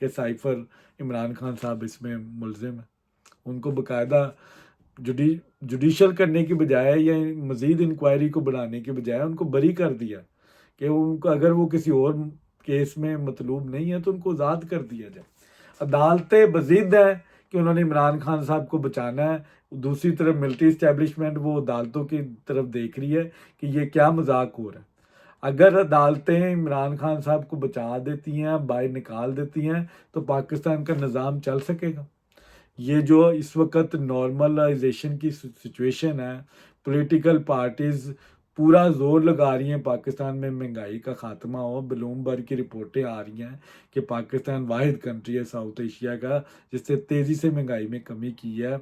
کہ سائفر عمران خان صاحب اس میں ملزم ہیں. ان کو باقاعدہ جوڈیشل کرنے کی بجائے یا مزید انکوائری کو بڑھانے کی بجائے ان کو بری کر دیا کہ ان کو اگر وہ کسی اور کیس میں مطلوب نہیں ہے تو ان کو آزاد کر دیا جائے. عدالتیں بزد ہیں کہ انہوں نے عمران خان صاحب کو بچانا ہے. دوسری طرف ملٹری اسٹیبلشمنٹ وہ عدالتوں کی طرف دیکھ رہی ہے کہ یہ کیا مذاق ہو رہا ہے. اگر عدالتیں عمران خان صاحب کو بچا دیتی ہیں، باہر نکال دیتی ہیں، تو پاکستان کا نظام چل سکے گا. یہ جو اس وقت نارملائزیشن کی سچویشن ہے، پولیٹیکل پارٹیز پورا زور لگا رہی ہیں پاکستان میں مہنگائی کا خاتمہ ہو. بلومبرگ کی رپورٹیں آ رہی ہیں کہ پاکستان واحد کنٹری ہے ساؤتھ ایشیا کا جس نے تیزی سے مہنگائی میں کمی کی ہے.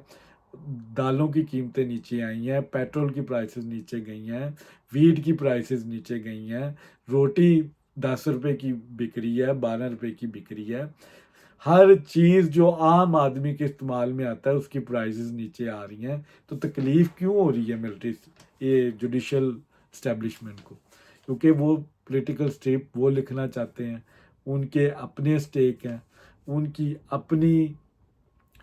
دالوں کی قیمتیں نیچے آئی ہیں، پیٹرول کی پرائسز نیچے گئی ہیں، ویٹ کی پرائسز نیچے گئی ہیں، روٹی 10 روپے کی بک رہی ہے، 12 روپے کی بک رہی ہے. ہر چیز جو عام آدمی کے استعمال میں آتا ہے اس کی پرائسز نیچے آ رہی ہیں. تو تکلیف کیوں ہو رہی ہے ملٹری یہ جوڈیشل اسٹیبلشمنٹ کو؟ کیونکہ وہ پولیٹیکل اسٹیپ وہ لکھنا چاہتے ہیں، ان کے اپنے اسٹیک ہیں، ان کی اپنی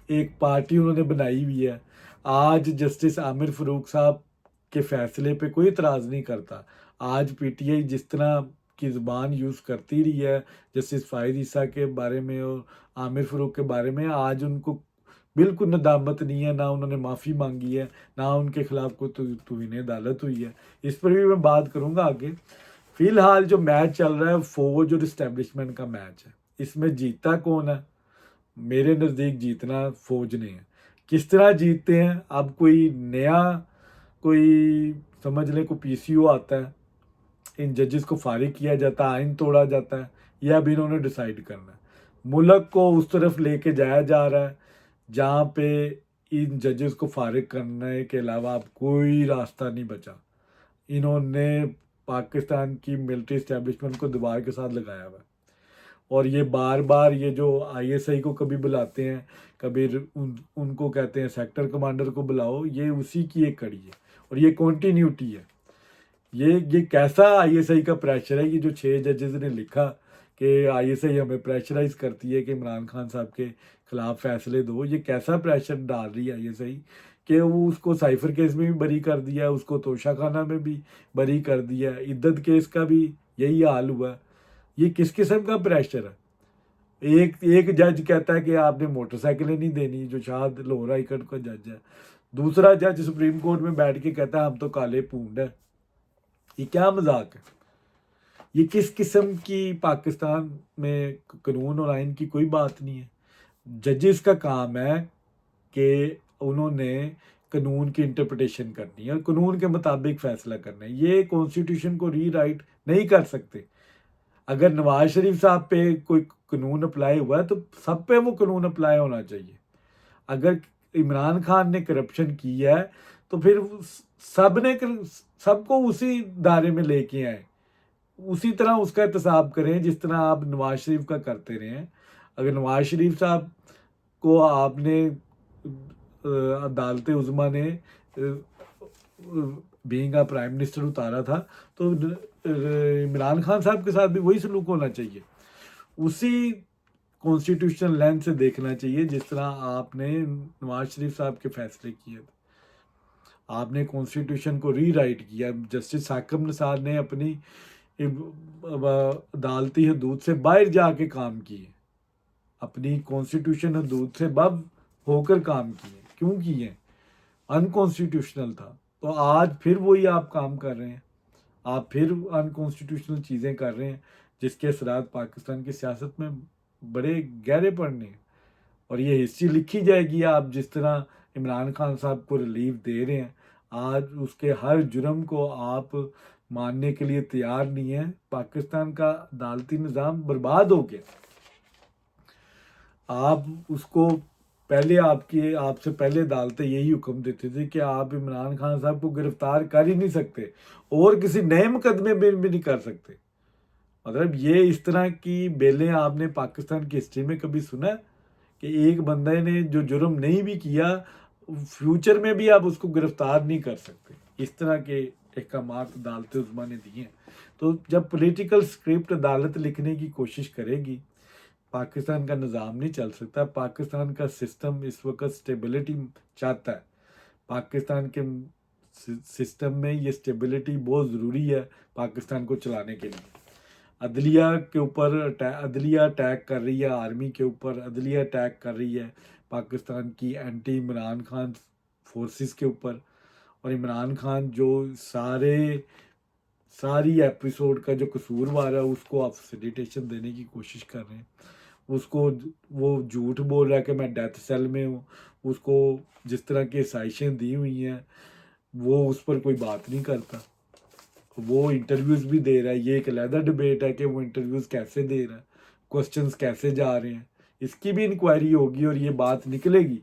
ایک پارٹی انہوں نے بنائی ہوئی ہے. آج جسٹس عامر فاروق صاحب کے فیصلے پہ کوئی اعتراض نہیں کرتا. آج پی ٹی آئی جس طرح کی زبان یوز کرتی رہی ہے جسٹس فائز عیسیٰ کے بارے میں اور عامر فاروق کے بارے میں، آج ان کو بالکل ندامت نہیں ہے، نہ انہوں نے معافی مانگی ہے، نہ ان کے خلاف کوئی توہین عدالت ہوئی ہے. اس پر بھی میں بات کروں گا آگے. فی الحال جو میچ چل رہا ہے فوج اور اسٹیبلشمنٹ کا میچ ہے. اس میں جیتا کون ہے؟ میرے نزدیک جیتنا فوج نے ہے. کس طرح جیتتے ہیں؟ اب کوئی نیا کوئی سمجھ لیں کوئی پی سی او آتا ہے، ان ججز کو فارغ کیا جاتا ہے، آئین توڑا جاتا ہے، یہ اب انہوں نے ڈیسائیڈ کرنا ہے. ملک کو اس طرف لے کے جایا جا رہا ہے جہاں پہ ان ججز کو فارغ کرنے کے علاوہ اب کوئی راستہ نہیں بچا. انہوں نے پاکستان کی ملٹری اسٹیبلشمنٹ کو دیوار کے ساتھ لگایا ہوا ہے. اور یہ بار بار یہ جو آئی ایس آئی کو کبھی بلاتے ہیں، کبھی ان کو کہتے ہیں سیکٹر کمانڈر کو بلاؤ، یہ اسی کی ایک کڑی ہے اور یہ کنٹینیوٹی ہے. یہ کیسا آئی ایس آئی کا پریشر ہے؟ یہ جو 6 ججز نے لکھا کہ آئی ایس آئی ہمیں پریشرائز کرتی ہے کہ عمران خان صاحب کے خلاف فیصلے دو، یہ کیسا پریشر ڈال رہی ہے آئی ایس آئی کہ وہ اس کو سائفر کیس میں بھی بری کر دیا، اس کو توشہ خانہ میں بھی بری کر دیا، عدت کیس کا بھی یہی حال ہوا. یہ کس قسم کا پریشر ہے؟ ایک جج کہتا ہے کہ آپ نے موٹر سائیکلیں نہیں دینی، جو شاید لاہور ہائی کورٹ کا جج ہے. دوسرا جج سپریم کورٹ میں بیٹھ کے کہتا ہے ہم تو کالے پونڈ ہیں. یہ کیا مذاق ہے؟ یہ کس قسم کی پاکستان میں قانون اور آئین کی کوئی بات نہیں ہے. ججز کا کام ہے کہ انہوں نے قانون کی انٹرپریٹیشن کرنی ہے اور قانون کے مطابق فیصلہ کرنا ہے. یہ کانسٹیٹیوشن کو ری رائٹ نہیں کر سکتے. اگر نواز شریف صاحب پہ کوئی قانون اپلائی ہوا ہے تو سب پہ وہ قانون اپلائی ہونا چاہیے. اگر عمران خان نے کرپشن کی ہے تو پھر سب کو اسی دائرے میں لے کے آئیں، اسی طرح اس کا احتساب کریں جس طرح آپ نواز شریف کا کرتے رہے ہیں. اگر نواز شریف صاحب کو آپ نے عدالت عظمیٰ نے بینگ اے پرائم منسٹر اتارا تھا تو عمران خان صاحب کے ساتھ بھی وہی سلوک ہونا چاہیے. اسی کانسٹیٹیوشنل لینس سے دیکھنا چاہیے جس طرح آپ نے نواز شریف صاحب کے فیصلے کیے تھے. آپ نے کانسٹیٹیوشن کو ری رائٹ کیا. جسٹس ثاقب نثار نے اپنی عدالتی حدود سے باہر جا کے کام کیے، اپنی کانسٹیٹیوشن حدود سے باب ہو کر کام کیے. کیوں کیے؟ انکانسٹیٹیوشنل تھا. تو آج پھر وہی آپ کام کر رہے ہیں، آپ پھر انکانسٹیٹیوشنل چیزیں کر رہے ہیں جس کے اثرات پاکستان کی سیاست میں بڑے گہرے پڑنے ہیں. اور یہ ہسٹری لکھی جائے گی. آپ جس طرح عمران خان صاحب کو ریلیف دے رہے ہیں، آج اس کے ہر جرم کو آپ ماننے کے لیے تیار نہیں ہیں. پاکستان کا عدالتی نظام برباد ہو گیا. آپ اس کو آپ سے پہلے عدالتیں یہی حکم دیتی تھی کہ آپ عمران خان صاحب کو گرفتار کر ہی نہیں سکتے اور کسی نئے مقدمے میں بھی نہیں کر سکتے. مطلب یہ اس طرح کی بیلیں آپ نے پاکستان کی ہسٹری میں کبھی سنا کہ ایک بندے نے جو جرم نہیں بھی کیا فیوچر میں بھی آپ اس کو گرفتار نہیں کر سکتے؟ اس طرح کے احکامات عدالت عظمیٰ نے دیے ہیں. تو جب پولیٹیکل اسکرپٹ عدالت لکھنے کی کوشش کرے گی پاکستان کا نظام نہیں چل سکتا. پاکستان کا سسٹم اس وقت اسٹیبلٹی چاہتا ہے. پاکستان کے سسٹم میں یہ اسٹیبلٹی بہت ضروری ہے پاکستان کو چلانے کے لیے. عدلیہ کے اوپر عدلیہ اٹیک کر رہی ہے, آرمی کے اوپر عدلیہ اٹیک کر رہی ہے پاکستان کی اینٹی عمران خان فورسز کے اوپر. اور عمران خان جو ساری ایپیسوڈ کا جو قصوروار ہے اس کو آپ فیسیلیٹیشن دینے کی کوشش کر رہے ہیں. اس کو وہ جھوٹ بول رہا ہے کہ میں ڈیتھ سیل میں ہوں. اس کو جس طرح کی سائشیں دی ہوئی ہیں وہ اس پر کوئی بات نہیں کرتا. وہ انٹرویوز بھی دے رہا ہے. یہ ایک علیحدہ ڈبیٹ ہے کہ وہ انٹرویوز کیسے دے رہا ہے, کوسچنز کیسے جا رہے ہیں. اس کی بھی انکوائری ہوگی اور یہ بات نکلے گی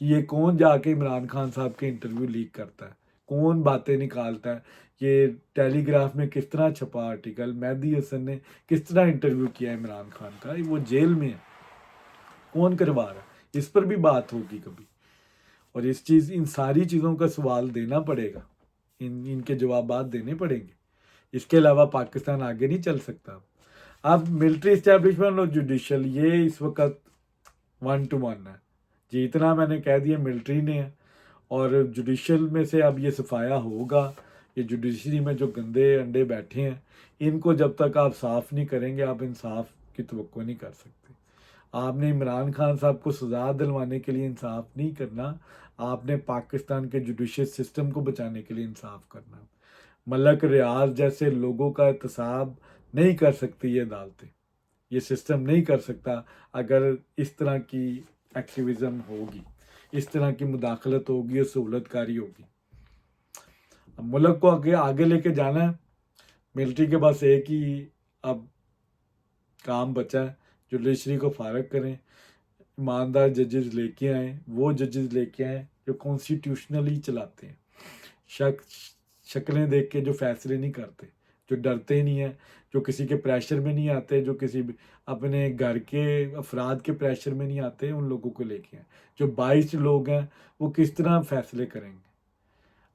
کہ یہ کون جا کے عمران خان صاحب کے انٹرویو لیک کرتا ہے, کون باتیں نکالتا ہے. یہ ٹیلی گراف میں کس طرح چھپا آرٹیکل, مہدی حسن نے کس طرح انٹرویو کیا عمران خان کا, وہ جیل میں ہے, کون کروا رہا ہے. اس پر بھی بات ہوگی کبھی. اور ان ساری چیزوں کا سوال دینا پڑے گا, ان کے جوابات دینے پڑیں گے. اس کے علاوہ پاکستان آگے نہیں چل سکتا. اب ملٹری اسٹیبلشمنٹ اور جوڈیشل یہ اس وقت 1 to 1 ہے جی. اتنا میں نے کہہ دیا ملٹری نے ہے, اور جوڈیشل میں سے اب یہ صفایا ہوگا. یہ جوڈیشری میں جو گندے انڈے بیٹھے ہیں ان کو جب تک آپ صاف نہیں کریں گے آپ انصاف کی توقع نہیں کر سکتے. آپ نے عمران خان صاحب کو سزا دلوانے کے لیے انصاف نہیں کرنا, آپ نے پاکستان کے جوڈیشل سسٹم کو بچانے کے لیے انصاف کرنا. ملک ریاض جیسے لوگوں کا احتساب نہیں کر سکتی یہ عدالتیں, یہ سسٹم نہیں کر سکتا اگر اس طرح کی ایکٹیویزم ہوگی, اس طرح کی مداخلت ہوگی اور سہولت کاری ہوگی. اب ملک کو آگے لے کے جانا ہے. ملٹری کے پاس ایک ہی اب کام بچا ہے, جوڈیشری کو فارغ کریں, ایماندار ججز لے کے آئیں, وہ ججز لے کے آئیں جو کانسٹیٹیوشنلی چلاتے ہیں, شکلیں دیکھ کے جو فیصلے نہیں کرتے, جو ڈرتے نہیں ہیں, جو کسی کے پریشر میں نہیں آتے, جو کسی اپنے گھر کے افراد کے پریشر میں نہیں آتے. ان لوگوں کو لے کے آئیں. جو 22 لوگ ہیں وہ کس طرح فیصلے کریں گے.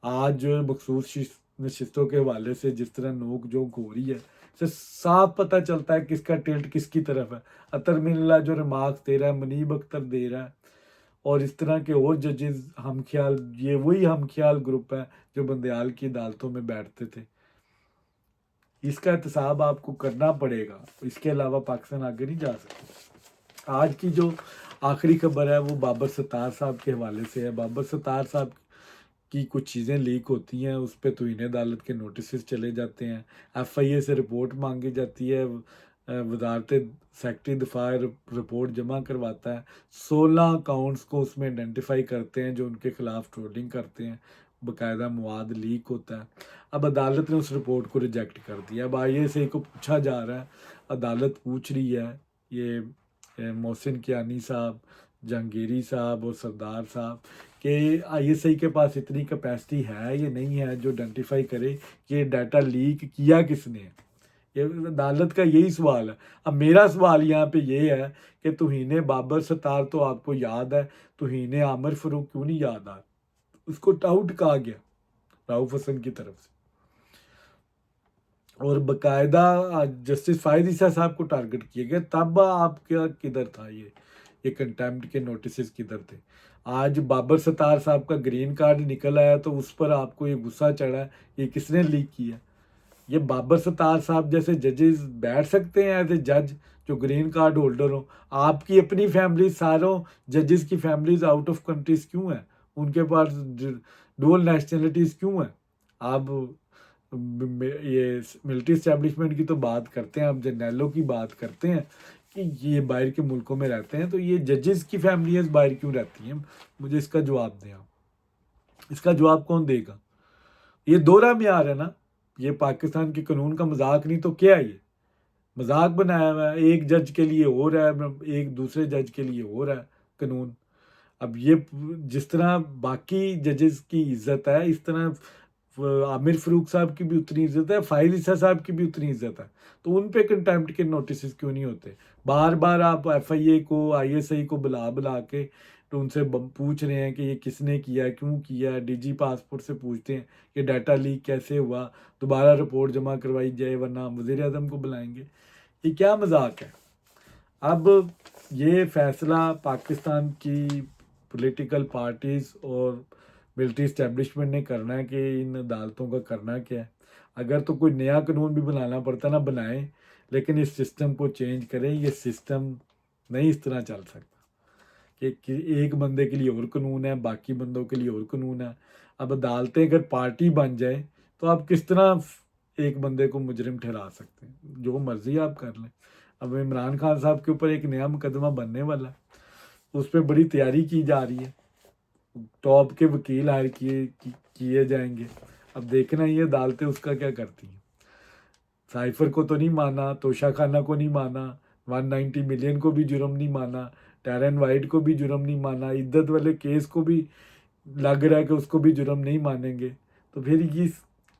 آج جو مخصوص نشستوں کے حوالے سے جس طرح نوک جھونک ہو رہی ہے سے صاف پتہ چلتا ہے کس کا ٹلٹ کس کی طرف ہے. اطہر من اللہ جو ریمارکس دے رہا ہے, منیب اختر دے رہا ہے, اور اس طرح کے اور ججز ہم خیال, یہ وہی ہم خیال گروپ ہے جو بندیال کی عدالتوں میں بیٹھتے تھے. اس کا احتساب آپ کو کرنا پڑے گا. اس کے علاوہ پاکستان آگے نہیں جا سکتا. آج کی جو آخری خبر ہے وہ بابر ستار صاحب کے حوالے سے ہے. بابر ستار صاحب کی کچھ چیزیں لیک ہوتی ہیں, اس پہ توہین عدالت کے نوٹسز چلے جاتے ہیں, ایف آئی اے سے رپورٹ مانگی جاتی ہے, وزارت سیکٹری دفاع رپورٹ جمع کرواتا ہے. 16 اکاؤنٹس کو اس میں آئیڈینٹیفائی کرتے ہیں جو ان کے خلاف ٹرولنگ کرتے ہیں, باقاعدہ مواد لیک ہوتا ہے. اب عدالت نے اس رپورٹ کو ریجیکٹ کر دیا. اب آئی ایس اے کو پوچھا جا رہا ہے, عدالت پوچھ رہی ہے یہ محسن کیانی صاحب, جہانگیری صاحب اور سردار صاحب کہ آئی ایس آئی کے پاس اتنی کیپیسٹی ہے یا نہیں ہے جو آئیڈینٹیفائی کرے کہ یہ ڈیٹا لیک کیا کس نے. یہ عدالت کا یہی سوال ہے. اب میرا سوال یہاں پہ یہ ہے کہ توہین بابر ستار تو آپ کو یاد ہے, توہین عامر فروخ کیوں نہیں یاد آ؟ اس کو ٹاؤٹ کہا گیا رؤف حسن کی طرف سے, اور باقاعدہ جسٹس فائز عیسیٰ صاحب کو ٹارگٹ کیا گیا. تب آپ کا کدھر تھا یہ کنٹیمپٹ کے نوٹسز کدھر تھے؟ آج بابر ستار صاحب کا گرین کارڈ نکل آیا تو اس پر آپ کو یہ غصہ چڑھا, یہ کس نے لیک کیا؟ یہ بابر ستار صاحب جیسے ججز بیٹھ سکتے ہیں ایز اے جج جو گرین کارڈ ہولڈر ہوں؟ آپ کی اپنی فیملی, ساروں ججز کی فیملیز آؤٹ آف کنٹریز کیوں ہیں؟ ان کے پاس ڈول نیشنلٹیز کیوں ہیں؟ آپ یہ ملٹری اسٹیبلشمنٹ کی تو بات کرتے ہیں, آپ جرنیلوں کی بات کرتے ہیں کہ یہ باہر کے ملکوں میں رہتے ہیں, تو یہ ججز کی فیملیز باہر کیوں رہتی ہیں؟ مجھے اس کا جواب دیں آپ. اس کا جواب کون دے گا؟ یہ دوہرا معیار ہے نا. یہ پاکستان کے قانون کا مذاق نہیں تو کیا ہے؟ یہ مذاق بنایا ہوا ہے. ایک جج کے لیے ہو رہا ہے, ایک دوسرے جج کے لیے ہو رہا ہے قانون. اب یہ جس طرح باقی ججز کی عزت ہے اس طرح عامر فروخ صاحب کی بھی اتنی عزت ہے, فائز عیسیٰ صاحب کی بھی اتنی عزت ہے. تو ان پہ کنٹیمپٹ کے نوٹسز کیوں نہیں ہوتے؟ بار بار آپ ایف آئی اے کو, آئی ایس آئی کو بلا کے تو ان سے پوچھ رہے ہیں کہ یہ کس نے کیا, کیوں کیا. ڈی جی پاسپورٹ سے پوچھتے ہیں کہ ڈیٹا لیک کیسے ہوا, دوبارہ رپورٹ جمع کروائی جائے ورنہ ہم وزیر اعظم کو بلائیں گے. یہ کیا مذاق ہے؟ اب یہ فیصلہ پاکستان کی پولیٹیکل پارٹیز اور ملٹری اسٹیبلشمنٹ نے کرنا ہے کہ ان عدالتوں کا کرنا کیا ہے. اگر تو کوئی نیا قانون بھی بنانا پڑتا نا بنائیں، لیکن اس سسٹم کو چینج کریں. یہ سسٹم نہیں اس طرح چل سکتا کہ ایک بندے کے لیے اور قانون ہے، باقی بندوں کے لیے اور قانون ہے. اب عدالتیں اگر پارٹی بن جائیں تو آپ کس طرح ایک بندے کو مجرم ٹھہرا سکتے ہیں؟ جو مرضی آپ کر لیں. اب عمران خان صاحب کے اوپر ایک نیا مقدمہ بننے والا ہے، اس پہ بڑی تیاری کی جا رہی ہے، ٹاپ کے وکیل ہائر کیے جائیں گے. اب دیکھنا یہ عدالتیں اس کا کیا کرتی ہیں. سائفر کو تو نہیں مانا، توشہ خانہ کو نہیں مانا، 190 ملین کو بھی جرم نہیں مانا، ٹیرن وائٹ کو بھی جرم نہیں مانا، عدت والے کیس کو بھی لگ رہا ہے کہ اس کو بھی جرم نہیں مانیں گے. تو پھر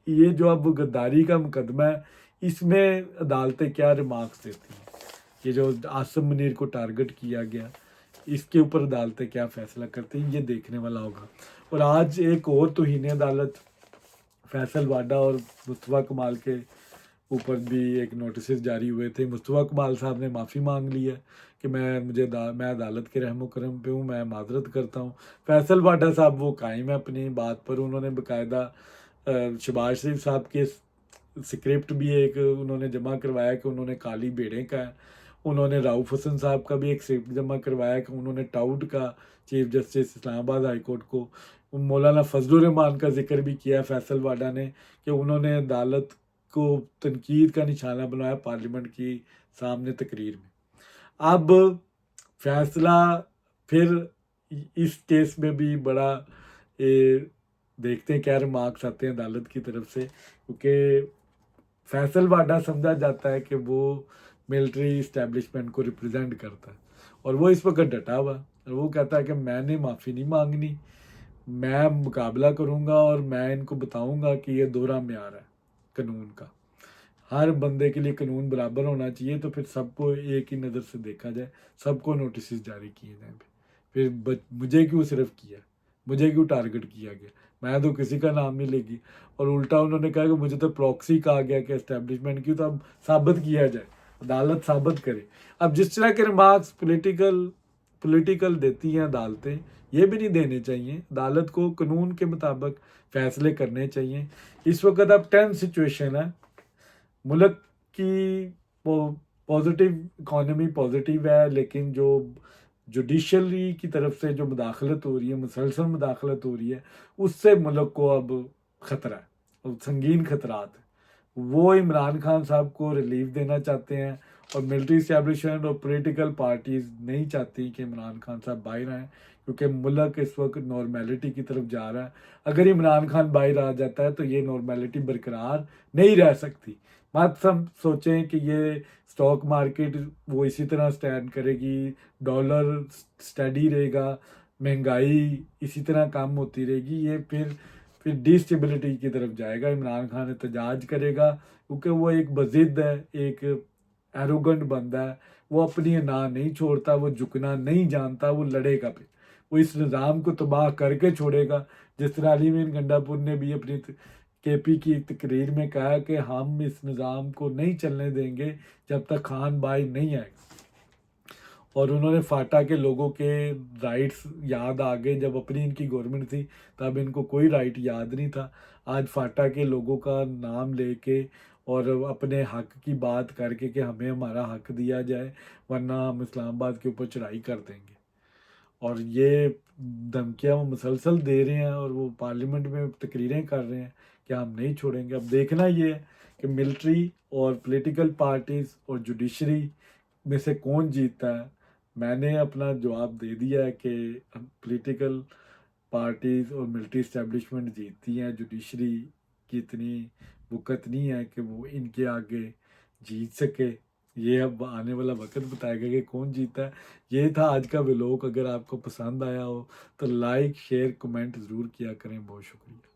یہ جو اب غداری کا مقدمہ ہے، اس میں عدالتیں کیا ریمارکس دیتی ہیں؟ یہ جو عاصم منیر کو ٹارگٹ کیا گیا، اس کے اوپر عدالتیں کیا فیصلہ کرتی ہیں، یہ دیکھنے والا ہوگا. اور آج ایک اور توہین عدالت فیصل واڈا اور مصطفیٰ کمال کے اوپر بھی ایک نوٹسز جاری ہوئے تھے. مصطفیٰ کمال صاحب نے معافی مانگ لی ہے کہ میں عدالت کے رحم و کرم پہ ہوں، میں معذرت کرتا ہوں. فیصل واڈا صاحب وہ قائم ہے اپنی بات پر. انہوں نے باقاعدہ شہباز شریف صاحب کے سکرپٹ بھی ایک انہوں نے جمع کروایا کہ انہوں نے کالی بیڑے کا ہے. انہوں نے راؤف حسن صاحب کا بھی ایک سکرپٹ جمع کروایا کہ انہوں نے ٹاؤٹ کا چیف جسٹس اسلام آباد ہائی کورٹ کو. مولانا فضل الرحمان کا ذکر بھی کیا فیصل واڈا نے کہ انہوں نے عدالت کو تنقید کا نشانہ بنایا پارلیمنٹ کی سامنے تقریر میں. اب فیصلہ پھر اس کیس میں بھی بڑا دیکھتے ہیں کیا ریمارکس آتے ہیں عدالت کی طرف سے، کیونکہ فیصل واڈا سمجھا جاتا ہے کہ وہ ملٹری اسٹیبلشمنٹ کو ریپرزینٹ کرتا ہے، اور وہ اس وقت ڈٹا ہوا اور وہ کہتا ہے کہ میں نے معافی نہیں مانگنی، میں مقابلہ کروں گا اور میں ان کو بتاؤں گا کہ یہ دوہرا معیار ہے قانون کا. ہر بندے کے لیے قانون برابر ہونا چاہیے. تو پھر سب کو ایک ہی نظر سے دیکھا جائے، سب کو نوٹسز جاری کیے جائیں. پھر مجھے کیوں صرف کیا، مجھے کیوں ٹارگٹ کیا گیا، میں تو کسی کا نام نہیں لے گی. اور الٹا انہوں نے کہا کہ مجھے تو پروکسی کہا گیا کہ اسٹیبلشمنٹ کی. تو اب ثابت کیا جائے، عدالت ثابت کرے. اب جس طرح کے ریمارکس پولیٹیکل دیتی ہیں عدالتیں، یہ بھی نہیں دینے چاہیے. عدالت کو قانون کے مطابق فیصلے کرنے چاہیے. اس وقت اب ٹینس سچویشن ہے، ملک کی پازیٹیو اکانومی پازیٹیو ہے، لیکن جو جوڈیشری کی طرف سے جو مداخلت ہو رہی ہے، مسلسل مداخلت ہو رہی ہے، اس سے ملک کو اب خطرہ ہے، اور سنگین خطرات ہیں. وہ عمران خان صاحب کو ریلیف دینا چاہتے ہیں، اور ملٹری اسٹیبلشمنٹ اور پولیٹیکل پارٹیز نہیں چاہتی کہ عمران خان صاحب باہر آئیں، کیونکہ ملک اس وقت نارمیلٹی کی طرف جا رہا ہے. اگر عمران خان باہر آ جاتا ہے تو یہ نارمیلٹی برقرار نہیں رہ سکتی. مت ہم سوچیں کہ یہ اسٹاک مارکیٹ وہ اسی طرح سٹینڈ کرے گی، ڈالر سٹیڈی رہے گا، مہنگائی اسی طرح کم ہوتی رہے گی. یہ پھر ڈی اسٹیبلٹی کی طرف جائے گا. عمران خان احتجاج کرے گا کیونکہ وہ ایک بضد ہے، ایک ایروگنٹ بندہ ہے. وہ اپنی انا نہیں چھوڑتا، وہ جھکنا نہیں جانتا، وہ لڑے گا. پھر وہ اس نظام کو تباہ کر کے چھوڑے گا. جس طرح علی مین گنڈا پور نے بھی اپنی کے پی کی تقریر میں کہا کہ ہم اس نظام کو نہیں چلنے دیں گے جب تک خان بائی نہیں آئے. اور انہوں نے فاٹا کے لوگوں کے رائٹس یاد آ گئے. جب اپنی ان کی گورنمنٹ تھی تب ان کو کوئی رائٹ یاد نہیں تھا. آج فاٹا کے لوگوں کا نام لے کے اور اپنے حق کی بات کر کے کہ ہمیں ہمارا حق دیا جائے ورنہ ہم اسلام آباد کے اوپر چڑھائی کر دیں گے. اور یہ دھمکیاں وہ مسلسل دے رہے ہیں، اور وہ پارلیمنٹ میں تقریریں کر رہے ہیں کہ ہم نہیں چھوڑیں گے. اب دیکھنا یہ ہے کہ ملٹری اور پولیٹیکل پارٹیز اور جوڈیشری میں سے کون جیتتا ہے. میں نے اپنا جواب دے دیا ہے کہ پولیٹیکل پارٹیز اور ملٹری اسٹیبلشمنٹ جیتتی ہیں. جوڈیشری کی اتنی وقت نہیں ہے کہ وہ ان کے آگے جیت سکے. یہ اب آنے والا وقت بتائے گا کہ کون جیتا ہے. یہ تھا آج کا ولاگ. اگر آپ کو پسند آیا ہو تو لائک شیئر کمنٹ ضرور کیا کریں. بہت شکریہ.